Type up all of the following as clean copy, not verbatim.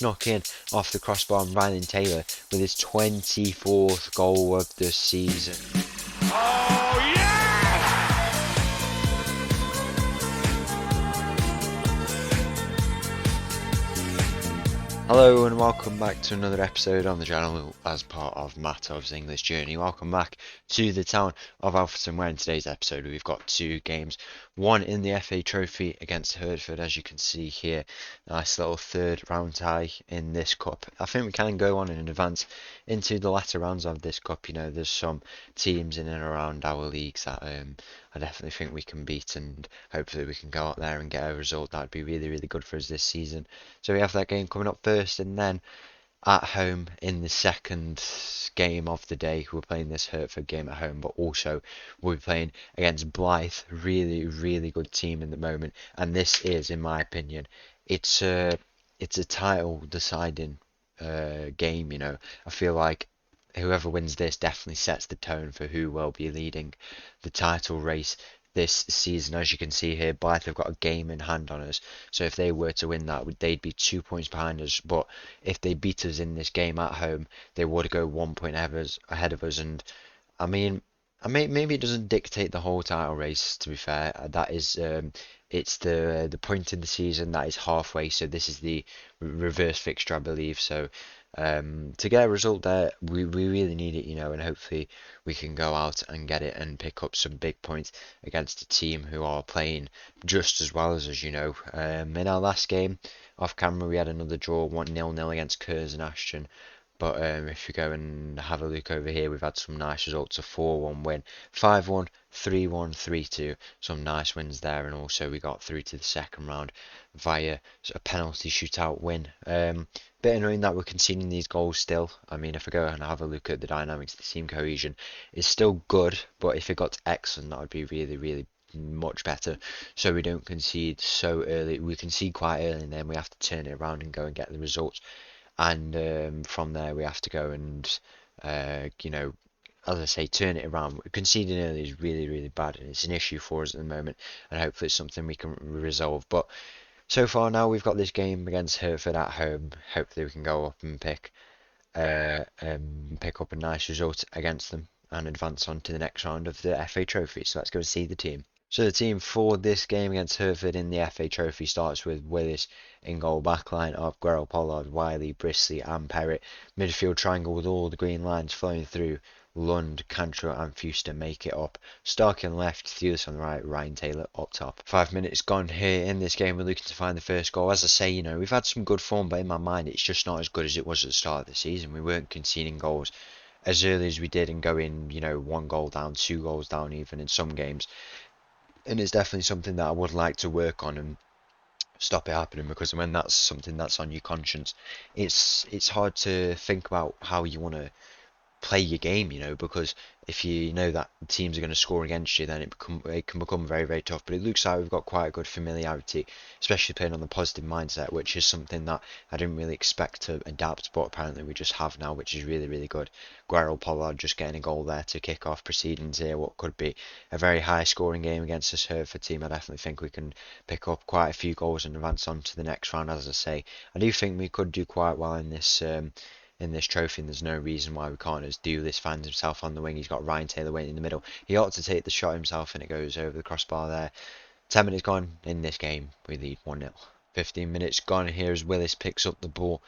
snuck in off the crossbar, and Ryan Taylor with his 24th goal of the season. Oh, yeah! Hello and welcome back to another episode on the channel as part of Mattov's English Journey. Welcome back to the town of Alfreton, where in today's episode we've got two games. One in the FA Trophy against Hertford, as you can see here. Nice little third round tie in this cup. I think we can go on and advance into the latter rounds of this cup. You know, there's some teams in and around our leagues that I definitely think we can beat, and hopefully we can go out there and get a result that would be really, really good for us this season. So we have that game coming up first, and then at home in the second game of the day, we're playing this Hertford game at home, but also we'll be playing against Blyth, really, really good team in the moment. And this is, in my opinion, it's a title deciding game. You know, I feel like whoever wins this definitely sets the tone for who will be leading the title race this season. As you can see here, Blythe have got a game in hand on us, so if they were to win that, they'd be 2 points behind us. But if they beat us in this game at home, they would go 1 point ahead of us. And I mean, maybe it doesn't dictate the whole title race, to be fair. That is, it's the point in the season that is halfway, so this is the reverse fixture, I believe. So to get a result there, we really need it, you know, and hopefully we can go out and get it and pick up some big points against a team who are playing just as well as us, you know. In our last game off camera, we had another draw, 1-0 against Kers and Ashton. But if you go and have a look over here, we've had some nice results: a 4-1 win, 5-1, 3-1, 3-2. Some nice wins there, and also we got through to the second round via a penalty shootout win. Bit annoying that we're conceding these goals still. I mean, if I go and have a look at the dynamics, the team cohesion is still good, but if it got excellent, that would be really, really much better. So we don't concede so early. We concede quite early, and then we have to turn it around and go and get the results. And from there we have to go and you know, as I say, turn it around. Conceding early is really, really bad, and it's an issue for us at the moment, and hopefully it's something we can resolve. But so far now we've got this game against Hertford at home. Hopefully we can go up and pick up a nice result against them and advance on to the next round of the FA Trophy. So let's go and see the team. So the team for this game against Hertford in the FA Trophy starts with Willis in goal, backline of Guerrero, Pollard, Wiley, Brisley and Perrett. Midfield triangle with all the green lines flowing through. Lund, Cantrell and Fuster make it up. Stark on the left, Thewlis on the right, Ryan Taylor up top. 5 minutes gone here in this game. We're looking to find the first goal. As I say, you know, we've had some good form, but in my mind it's just not as good as it was at the start of the season. We weren't conceding goals as early as we did and going, you know, 1 goal down, 2 goals down even in some games. And it's definitely something that I would like to work on and stop it happening, because when that's something that's on your conscience, it's hard to think about how you want to play your game, you know, because if you know that teams are going to score against you, then it can become very, very tough. But it looks like we've got quite a good familiarity, especially playing on the positive mindset, which is something that I didn't really expect to adapt, but apparently we just have now, which is really, really good. Guerrero, Pollard just getting a goal there to kick off proceedings here, what could be a very high scoring game against this Hertford team. I definitely think we can pick up quite a few goals and advance on to the next round. As I say, I do think we could do quite well in this trophy, and there's no reason why we can't. As Thewlis finds himself on the wing, he's got Ryan Taylor waiting in the middle. He ought to take the shot himself, and it goes over the crossbar there. 10 minutes gone in this game, we lead 1-0. 15 minutes gone here as Willis picks up the ball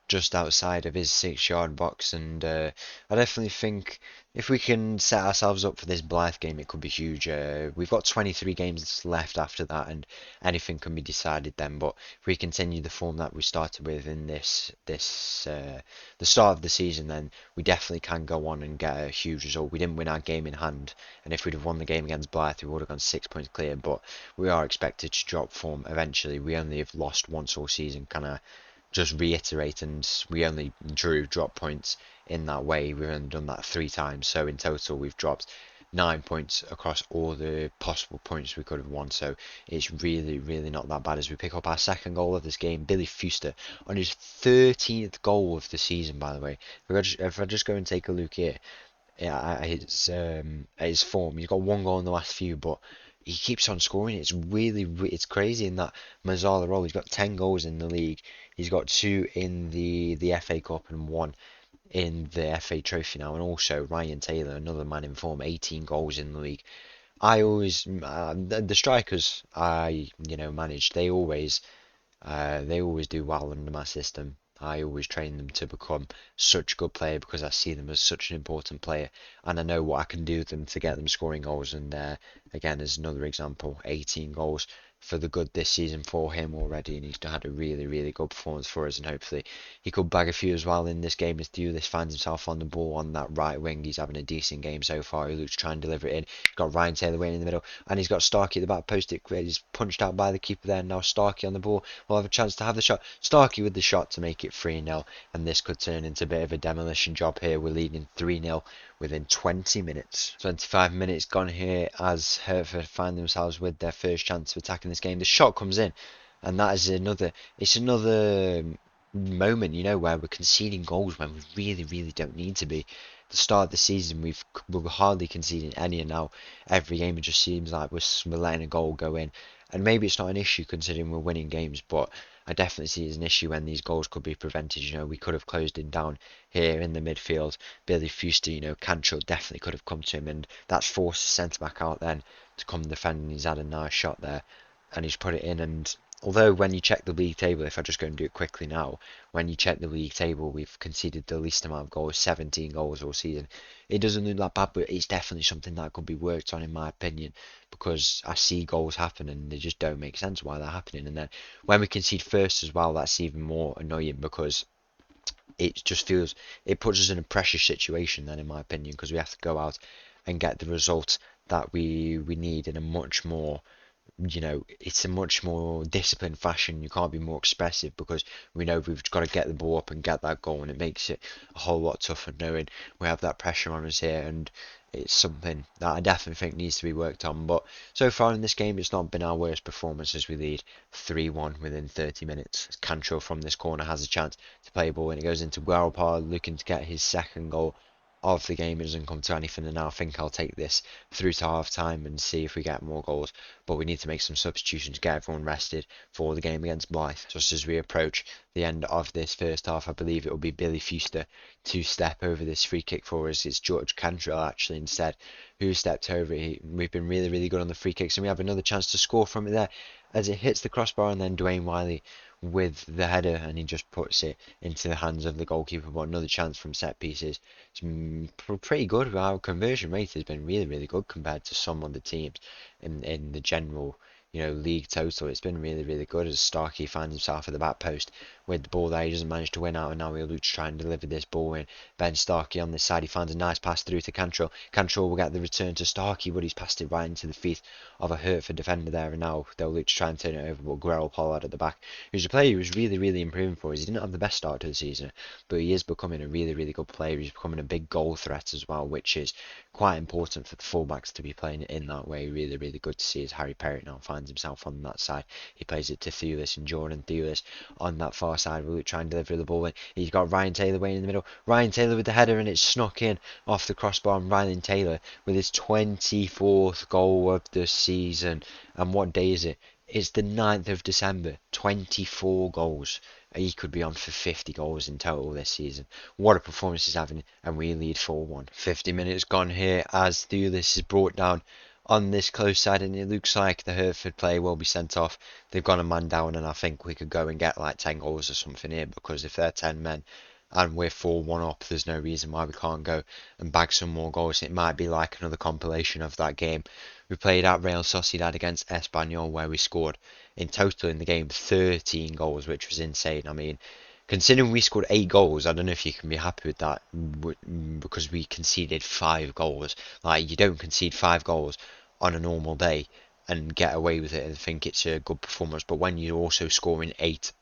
just outside of his 6-yard box, and I definitely think if we can set ourselves up for this Blythe game, it could be huge. We've got 23 games left after that, and anything can be decided then. But if we continue the form that we started with in the start of the season, then we definitely can go on and get a huge result. We didn't win our game in hand, and if we'd have won the game against Blythe, we would have gone 6 points clear. But we are expected to drop form eventually. We only have lost once all season, kind of just reiterate, and we only drop points in that way. We've only done that 3 times, so in total we've dropped 9 points across all the possible points we could have won. So it's really, really not that bad as we pick up our second goal of this game. Billy Fuster on his 13th goal of the season, by the way. If I just go and take a look here at his form, he's got 1 goal in the last few, but he keeps on scoring. It's really, it's crazy in that Mazzala role. He's got 10 goals in the league. He's got 2 in the FA Cup and 1 in the FA Trophy now, and also Ryan Taylor, another man in form, 18 goals in the league. I always the strikers I manage, they always do well under my system. I always train them to become such a good player because I see them as such an important player, and I know what I can do with them to get them scoring goals. And again, as another example, 18 goals for the good this season for him already, and he's had a really, really good performance for us. And hopefully, he could bag a few as well in this game as Thulis finds himself on the ball on that right wing. He's having a decent game so far. He looks to try and deliver it in. He's got Ryan Taylor waiting in the middle, and he's got Starkey at the back post. He's punched out by the keeper there. Now Starkey on the ball will have a chance to have the shot. Starkey with the shot to make it 3-0, and this could turn into a bit of a demolition job here. We're leading 3-0 within 20 minutes. 25 minutes gone here as Hertford find themselves with their first chance of attacking this game. The shot comes in, and that is another moment, where we're conceding goals when we really, really don't need to be. At the start of the season, we're hardly conceding any, and now every game it just seems like we're letting a goal go in. And maybe it's not an issue considering we're winning games, but I definitely see it as an issue when these goals could be prevented. We could have closed him down here in the midfield. Billy Fuster, Cantrell definitely could have come to him, and that's forced the centre back out then to come defend. He's had a nice shot there, and he's put it in. And although when you check the league table, if I just go and do it quickly now, when you check the league table, we've conceded the least amount of goals, 17 goals all season. It doesn't look that bad, but it's definitely something that could be worked on in my opinion, because I see goals happen and they just don't make sense why they're happening. And then when we concede first as well, that's even more annoying because it puts us in a pressure situation then in my opinion, because we have to go out and get the result that we need in a much more it's a much more disciplined fashion. You can't be more expressive because we know we've got to get the ball up and get that goal, and it makes it a whole lot tougher knowing we have that pressure on us here. And it's something that I definitely think needs to be worked on. But so far in this game, it's not been our worst performance as we lead 3-1 within 30 minutes. Cantrell from this corner has a chance to play a ball, and it goes into Guerrero looking to get his second goal of the game. It doesn't come to anything, and now I think I'll take this through to half time and see if we get more goals. But we need to make some substitutions, get everyone rested for the game against Blyth. Just as we approach the end of this first half, I believe it will be Billy Fuster to step over this free kick for us. It's George Cantrell actually instead who stepped over it. We've been really, really good on the free kicks, and we have another chance to score from it there as it hits the crossbar, and then Dwayne Wiley with the header, and he just puts it into the hands of the goalkeeper. But another chance from set pieces. It's pretty good. Our conversion rate has been really, really good compared to some other teams in the general league total. It's been really, really good as Starkey finds himself at the back post with the ball there. He doesn't manage to win out, and now he'll look to try and deliver this ball in. Ben Starkey on this side, he finds a nice pass through to Cantrell. Cantrell will get the return to Starkey, but he's passed it right into the feet of a Hertford defender there, and now they'll look to try and turn it over. But Guerrero Pollard at the back, who's a player who's really, really improving for us. He didn't have the best start to the season, but he is becoming a really, really good player. He's becoming a big goal threat as well, which is quite important for the fullbacks to be playing it in that way. Really, really good to see as Harry Perry now finds himself on that side. He plays it to Thulis, and Jordan Thulis on that far side will try and deliver the ball in. He's got Ryan Taylor waiting in the middle. Ryan Taylor with the header, and it's snuck in off the crossbar, and Ryan Taylor with his 24th goal of the season. And what day is it? It's the 9th of December. 24 goals. He could be on for 50 goals in total this season. What a performance he's having, and we lead 4-1. 50 minutes gone here as Thulis is brought down on this close side, and it looks like the Hertford player will be sent off. They've got a man down, and I think we could go and get like 10 goals or something here, because if they're 10 men and we're 4-1 up, there's no reason why we can't go and bag some more goals. It might be like another compilation of that game we played at Real Sociedad against Espanyol, where we scored in total in the game 13 goals, which was insane. I mean, considering we scored 8 goals, I don't know if you can be happy with that, because we conceded 5 goals. Like, you don't concede 5 goals on a normal day and get away with it and think it's a good performance, but when you're also scoring 8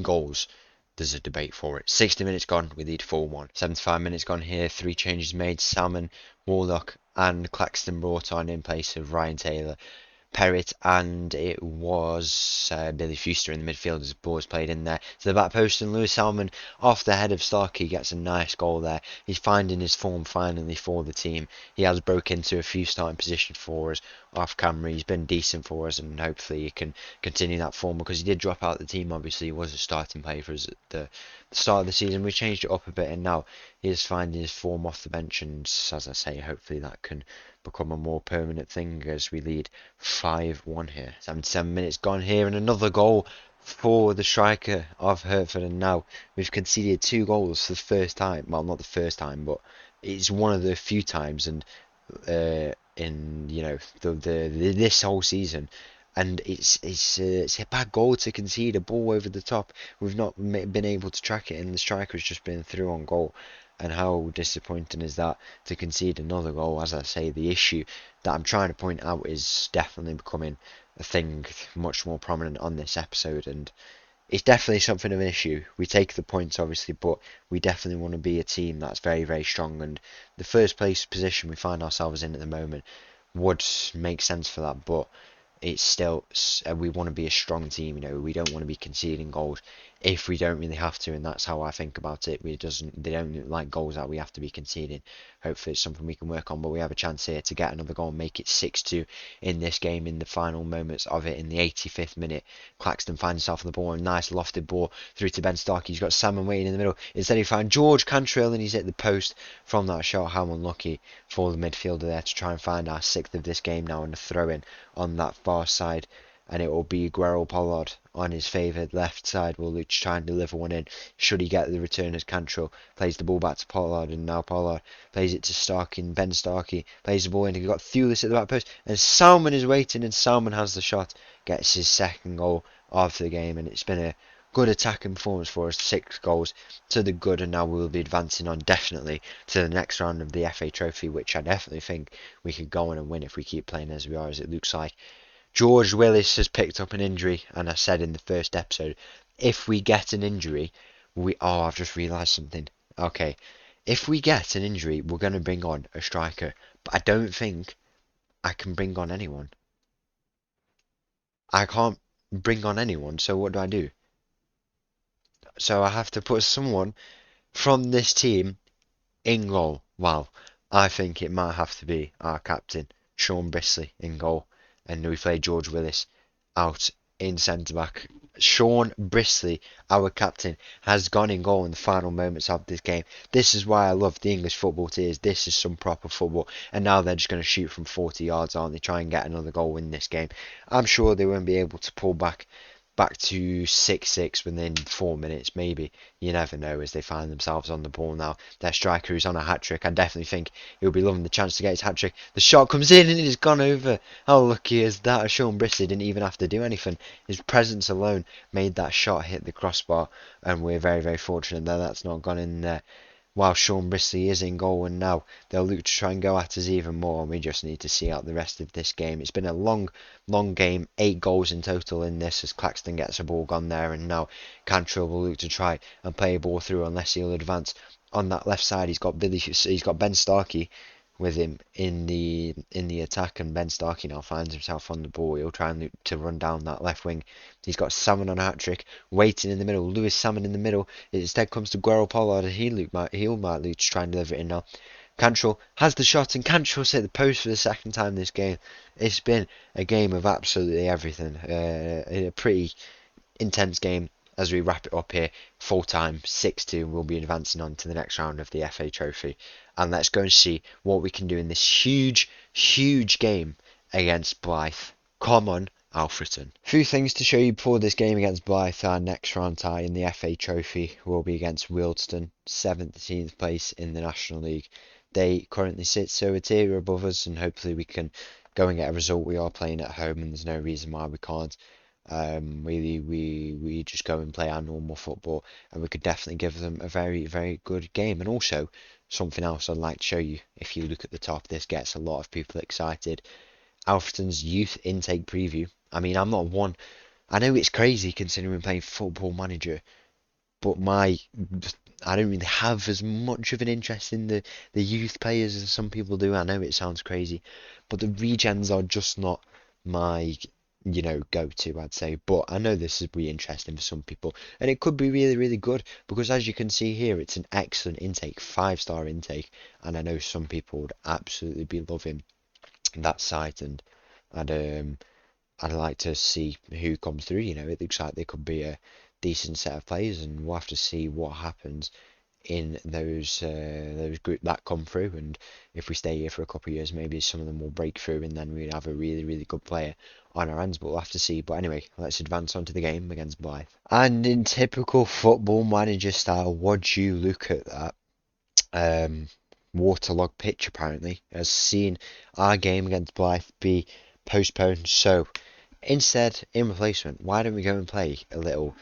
goals, there's a debate for it. 60 minutes gone, we lead 4-1. 75 minutes gone here, 3 changes made. Salmon, Warlock and Claxton brought on in place of Ryan Taylor. Perrott, and it was Billy Fuster in the midfield as the ball was played in there to the back post, and Lewis Salmon off the head of Starkey gets a nice goal there. He's finding his form finally for the team. He has broke into a few starting positions for us off camera. He's been decent for us, and hopefully he can continue that form, because he did drop out the team. Obviously, he was a starting player for us at the start of the season. We changed it up a bit, and now he is finding his form off the bench, and as I say, hopefully that can become a more permanent thing as we lead 5-1 here. 77 minutes gone here, and another goal for the striker of Hertford, and now we've conceded 2 goals for the first time. Well, not the first time, but it's one of the few times, and in this whole season, and it's a bad goal to concede, a ball over the top. We've not been able to track it, and the striker's just been through on goal. And how disappointing is that to concede another goal? As I say, the issue that I'm trying to point out is definitely becoming a thing much more prominent on this episode, and it's definitely something of an issue. We take the points, obviously, but we definitely want to be a team that's very, very strong, and the first place position we find ourselves in at the moment would make sense for that, but it's still, we want to be a strong team. We don't want to be conceding goals if we don't really have to, and that's how I think about it. They don't like goals that we have to be conceding. Hopefully it's something we can work on, but we have a chance here to get another goal and make it 6-2 in this game in the final moments of it. In the 85th minute, Claxton finds himself on the ball, a nice lofted ball through to Ben Starkey. He's got Salmon waiting in the middle. Instead he finds George Cantrell, and he's hit the post from that shot. How unlucky for the midfielder there to try and find our 6th of this game now, and a throw in on that far side, and it will be Guerrero Pollard on his favoured left side. Will Luch try and deliver one in? Should he get the return as Cantrell plays the ball back to Pollard, and now Pollard plays it to Starkey, and Ben Starkey plays the ball in. He's got Thewlis at the back post, and Salmon is waiting, and Salmon has the shot, gets his 2nd goal of the game, and it's been a good attacking performance for us. 6 goals to the good, and now we will be advancing on definitely to the next round of the FA Trophy, which I definitely think we could go on and win if we keep playing as we are, as it looks like. George Willis has picked up an injury, and I said in the first episode, if we get an injury, I've just realised something. Okay, if we get an injury, we're going to bring on a striker, but I don't think I can bring on anyone. I can't bring on anyone, so what do? So I have to put someone from this team in goal. Well, I think it might have to be our captain, Sean Brisley, in goal. And we play George Willis out in centre-back. Sean Brisley, our captain, has gone in goal in the final moments of this game. This is why I love the English football tiers. This is some proper football. And now they're just going to shoot from 40 yards, aren't they? Try and get another goal in this game. I'm sure they won't be able to pull back to 6-6 within 4 minutes, maybe. You never know, as they find themselves on the ball now. Their striker who's on a hat-trick. I definitely think he'll be loving the chance to get his hat-trick. The shot comes in and it has gone over. How lucky is that? Sean Brisley didn't even have to do anything. His presence alone made that shot hit the crossbar, and we're very, very fortunate that that's not gone in there. While Sean Brisley is in goal, and now they'll look to try and go at us even more, and we just need to see out the rest of this game. It's been a long game, 8 goals in total in this, as Claxton gets a ball gone there, and now Cantrell will look to try and play a ball through unless he'll advance. On that left side, he's got Ben Starkey with him in the attack, and Ben Starkey now finds himself on the ball. He'll try and look to run down that left wing. He's got Salmon on a hat-trick, waiting in the middle. Lewis Salmon in the middle. It instead comes to Guerrero Pollard, and he might look to try and deliver it in now. Cantrell has the shot, and Cantrell's hit the post for the 2nd time this game. It's been a game of absolutely everything. A pretty intense game as we wrap it up here. Full time, 6-2, and we'll be advancing on to the next round of the FA Trophy. And let's go and see what we can do in this huge game against Blyth. Come on, Alfreton. Few things to show you before this game against Blyth. Our next round tie in the FA Trophy will be against Wealdstone, 17th place in the National League. They currently sit so a tier above us, and hopefully we can go and get a result. We are playing at home, and there's no reason why we can't. We just go and play our normal football, and we could definitely give them a very, very good game. And also, something else I'd like to show you, if you look at the top, this gets a lot of people excited. Alfreton's youth intake preview. I mean, I'm not one. I know it's crazy considering playing Football Manager, but I don't really have as much of an interest in the youth players as some people do. I know it sounds crazy, but the regens are just not my go-to, I'd say. But I know this would be interesting for some people, and it could be really, really good because as you can see here, it's an excellent intake, 5-star intake, and I know some people would absolutely be loving that site, and I'd I'd like to see who comes through. It looks like they could be a decent set of players, and we'll have to see what happens in those group that come through. And if we stay here for a couple of years, maybe some of them will break through, and then we'd have a really, really good player on our hands. But we'll have to see. But anyway, let's advance on to the game against Blythe. And in typical football manager style, would you look at that? Um, Waterlogged pitch apparently has seen our game against Blythe be postponed. So instead, in replacement, why don't we go and play a little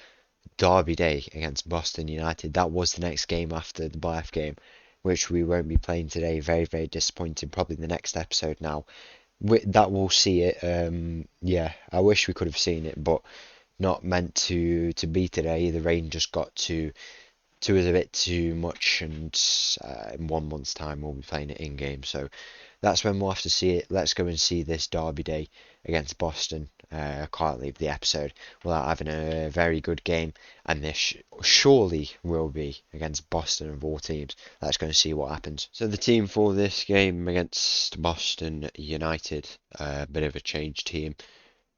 Derby Day against Boston United? That was the next game after the Blythe game, which we won't be playing today. Very, very disappointing. Probably the next episode now. That we'll see it. Yeah, I wish we could have seen it, but not meant to be today. The rain just got to us a bit too much, and in 1 month's time we'll be playing it in game. So that's when we'll have to see it. Let's go and see this Derby Day against Boston. I can't leave the episode without having a very good game, and this surely will be against Boston of all teams. Let's go and see what happens. So the team for this game against Boston United, a bit of a changed team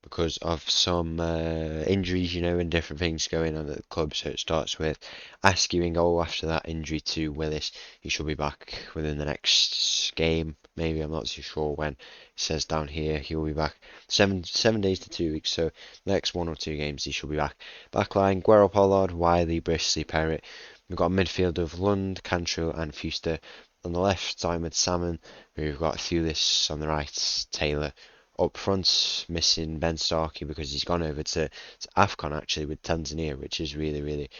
because of some injuries, and different things going on at the club. So it starts with Askew in goal after that injury to Willis. He should be back within the next game. Maybe, I'm not too sure when. It says down here he'll be back 7 days to 2 weeks. So next 1 or 2 games he should be back. Backline: Guerrero, Pollard, Wiley, Brisley, Perrett. We've got a midfield of Lund, Cantrell and Fuster. On the left side with Salmon. We've got Thewlis on the right, Taylor. Up front, missing Ben Starkey because he's gone over to AFCON actually with Tanzania, which is really, really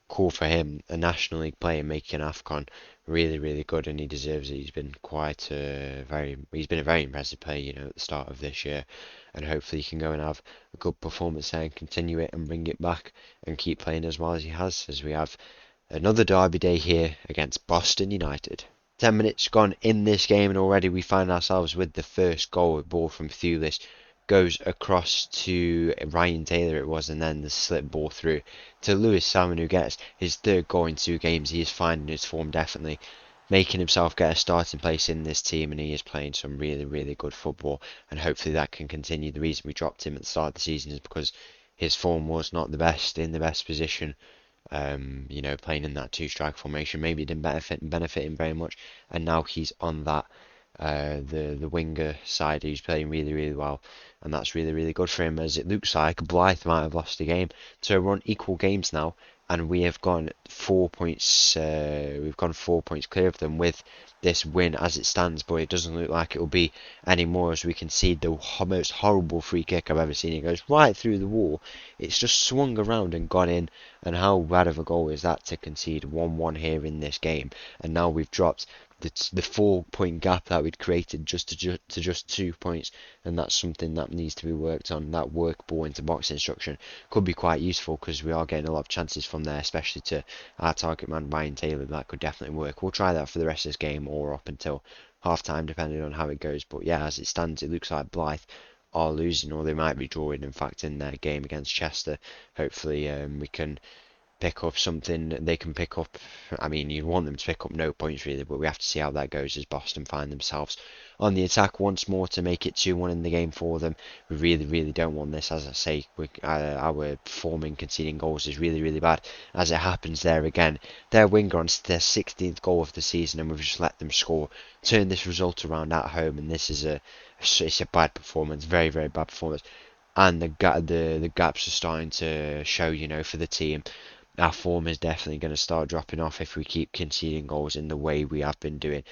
cool for him. A National League player making AFCON, really, really good, and he deserves it. He's been he's been a very impressive player, at the start of this year, and hopefully he can go and have a good performance there and continue it and bring it back and keep playing as well as he has, as we have another Derby Day here against Boston United. 10 minutes gone in this game, and already we find ourselves with the first goal. A ball from Thewlis goes across to Ryan Taylor, it was, and then the slip ball through to Lewis Salmon, who gets his third goal in 2 games. He is finding his form, definitely making himself get a starting place in this team, and he is playing some really, really good football, and hopefully that can continue. The reason we dropped him at the start of the season is because his form was not the best, in the best position. Playing in that two-strike formation, maybe it didn't benefit him very much, and now he's on that the winger side. He's playing really, really well, and that's really, really good for him, as it looks like Blythe might have lost the game. So we're on equal games now, and we have gone 4 points. We've gone 4 points clear of them with this win as it stands, but it doesn't look like it will be anymore, as we concede the most horrible free kick I've ever seen. It goes right through the wall. It's just swung around and gone in, and how bad of a goal is that to concede 1-1 here in this game? And now we've dropped the 4 point gap that we'd created just to just 2 points, and that's something that needs to be worked on. That work ball into box instruction could be quite useful, because we are getting a lot of chances from there, especially to our target man Ryan Taylor. That could definitely work. We'll try that for the rest of this game, or up until half time, depending on how it goes. But yeah, as it stands, it looks like Blythe are losing, or they might be drawing, in fact, in their game against Chester. Hopefully we can pick up something they can pick up. I mean, you want them to pick up no points really, but we have to see how that goes as Boston find themselves on the attack once more to make it 2-1 in the game for them. We really, really don't want this. As I say, our form in conceding goals is really, really bad. As it happens there again, their winger on their 16th goal of the season, and we've just let them score. Turn this result around at home, and this is it's a bad performance, very, very bad performance. And the gaps are starting to show, for the team. Our form is definitely going to start dropping off if we keep conceding goals in the way we have been doing,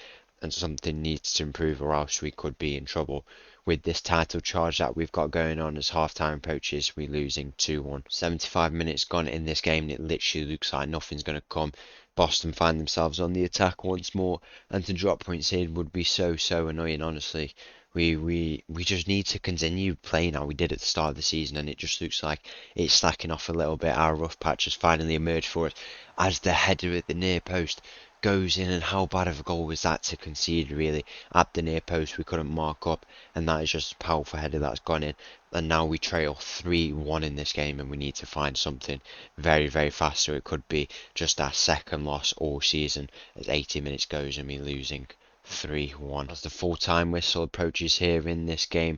and something needs to improve, or else we could be in trouble with this title charge that we've got going on. As half-time approaches, we're losing 2-1. 75 minutes gone in this game, and it literally looks like nothing's going to come. Boston find themselves on the attack once more, and to drop points in would be so annoying, honestly. We just need to continue playing how we did at the start of the season, and it just looks like it's slacking off a little bit. Our rough patch has finally emerged for us, as the header at the near post goes in, and how bad of a goal was that to concede, really? At the near post, we couldn't mark up, and that is just a powerful header that's gone in. And now we trail 3-1 in this game, and we need to find something very, very fast. So it could be just our second loss all season as 80 minutes goes and we're losing 3-1. As the full-time whistle approaches here in this game,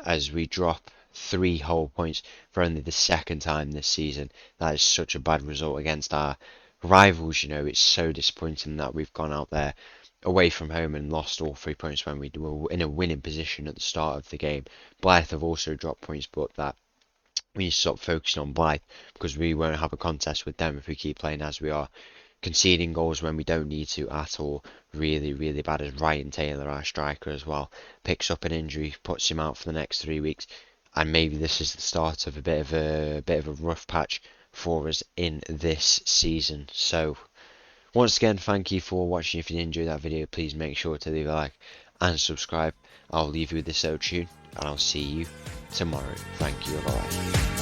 as we drop 3 whole points for only the second time this season. That is such a bad result against our rivals. It's so disappointing that we've gone out there away from home and lost all 3 points when we were in a winning position at the start of the game. Blyth have also dropped points, but that we need to stop focusing on Blyth, because we won't have a contest with them if we keep playing as we are. Conceding goals when we don't need to at all. Really, really bad. As Ryan Taylor, our striker as well, picks up an injury, puts him out for the next 3 weeks, and maybe this is the start of a bit of a rough patch for us in this season. So once again, thank you for watching. If you enjoyed that video, please make sure to leave a like and subscribe. I'll leave you with this outro tune, and I'll see you tomorrow. Thank you. Bye.